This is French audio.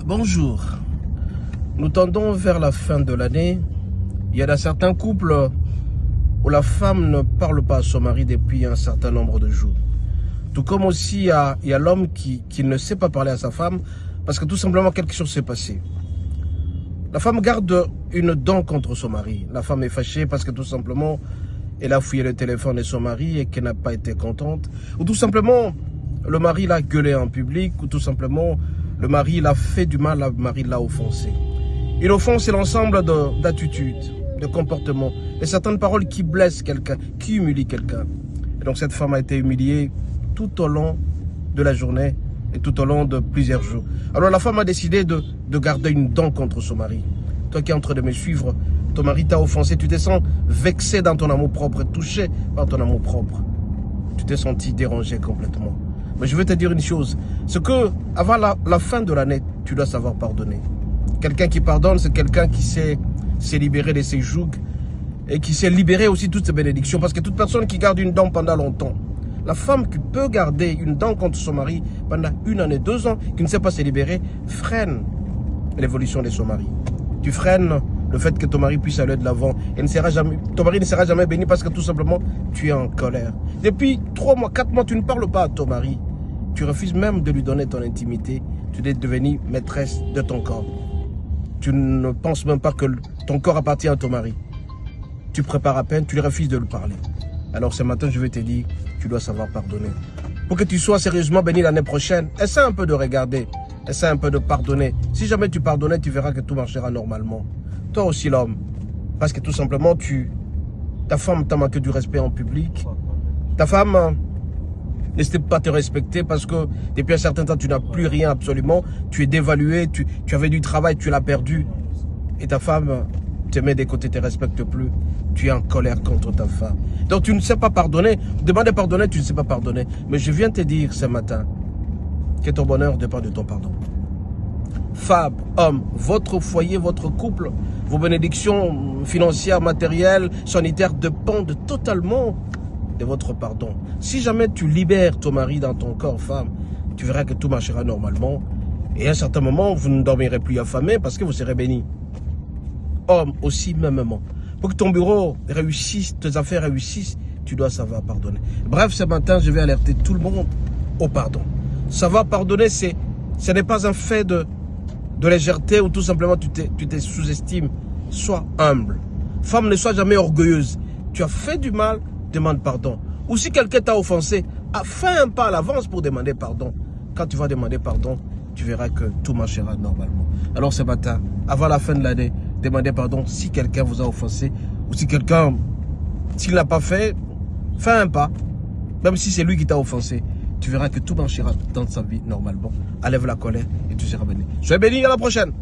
Bonjour, nous tendons vers la fin de l'année. Il y a certains couples où la femme ne parle pas à son mari depuis un certain nombre de jours. Tout comme aussi il y a l'homme qui ne sait pas parler à sa femme parce que tout simplement quelque chose s'est passé. La femme garde une dent contre son mari. La femme est fâchée parce que tout simplement elle a fouillé le téléphone de son mari et qu'elle n'a pas été contente. Ou tout simplement le mari l'a gueulé en public. Ou tout simplement le mari l'a fait du mal, le mari l'a offensé. Une offense, c'est l'ensemble d'attitudes, de comportements, et certaines paroles qui blessent quelqu'un, qui humilient quelqu'un. Et donc cette femme a été humiliée tout au long de la journée et tout au long de plusieurs jours. Alors la femme a décidé de garder une dent contre son mari. Toi qui es en train de me suivre, ton mari t'a offensé, tu te sens vexé dans ton amour propre, touché par ton amour propre. Tu t'es senti dérangé complètement. Mais je veux te dire une chose, c'est que avant la fin de l'année, tu dois savoir pardonner. Quelqu'un qui pardonne, c'est quelqu'un qui sait libérer de ses jougs et qui sait libérer aussi toutes ses bénédictions. Parce que toute personne qui garde une dent pendant longtemps, la femme qui peut garder une dent contre son mari pendant 1 année, 2 ans, qui ne sait pas se libérer, freine l'évolution de son mari. Tu freines le fait que ton mari puisse aller de l'avant. Ton mari ne sera jamais béni parce que tout simplement, tu es en colère. Depuis 3 mois, 4 mois, tu ne parles pas à ton mari. Tu refuses même de lui donner ton intimité. Tu es devenue maîtresse de ton corps. Tu ne penses même pas que ton corps appartient à ton mari. Tu prépares à peine, tu lui refuses de lui parler. Alors ce matin, je vais te dire, tu dois savoir pardonner. Pour que tu sois sérieusement béni l'année prochaine, essaie un peu de regarder, essaie un peu de pardonner. Si jamais tu pardonnais, tu verras que tout marchera normalement. Toi aussi l'homme, parce que tout simplement, ta femme t'a manqué du respect en public. Ta femme ne sait pas te respecter parce que depuis un certain temps, tu n'as plus rien absolument. Tu es dévalué, tu avais du travail, tu l'as perdu. Et ta femme te met des côtés, ne te respecte plus. Tu es en colère contre ta femme. Donc tu ne sais pas pardonner. Demander pardonner, tu ne sais pas pardonner. Mais je viens te dire ce matin que ton bonheur dépend de ton pardon. Femme, homme, votre foyer, votre couple, vos bénédictions financières, matérielles, sanitaires dépendent totalement de votre pardon. Si jamais tu libères ton mari dans ton corps, femme, tu verras que tout marchera normalement. Et à un certain moment, vous ne dormirez plus affamé parce que vous serez béni. Homme aussi, mêmement. Pour que ton bureau réussisse, tes affaires réussissent, tu dois savoir pardonner. Bref, ce matin, je vais alerter tout le monde au pardon. Savoir pardonner, ce n'est pas un fait de légèreté ou tout simplement tu te sous-estimes. Sois humble. Femme, ne sois jamais orgueilleuse. Tu as fait du mal, demande pardon. Ou si quelqu'un t'a offensé, fais un pas à l'avance pour demander pardon. Quand tu vas demander pardon, tu verras que tout marchera normalement. Alors ce matin, avant la fin de l'année, demandez pardon si quelqu'un vous a offensé. Ou si quelqu'un, s'il n'a pas fait, fais un pas. Même si c'est lui qui t'a offensé. Tu verras que tout marchera dans sa vie normalement. Enlève la colère et tu seras béni. Sois béni, à la prochaine.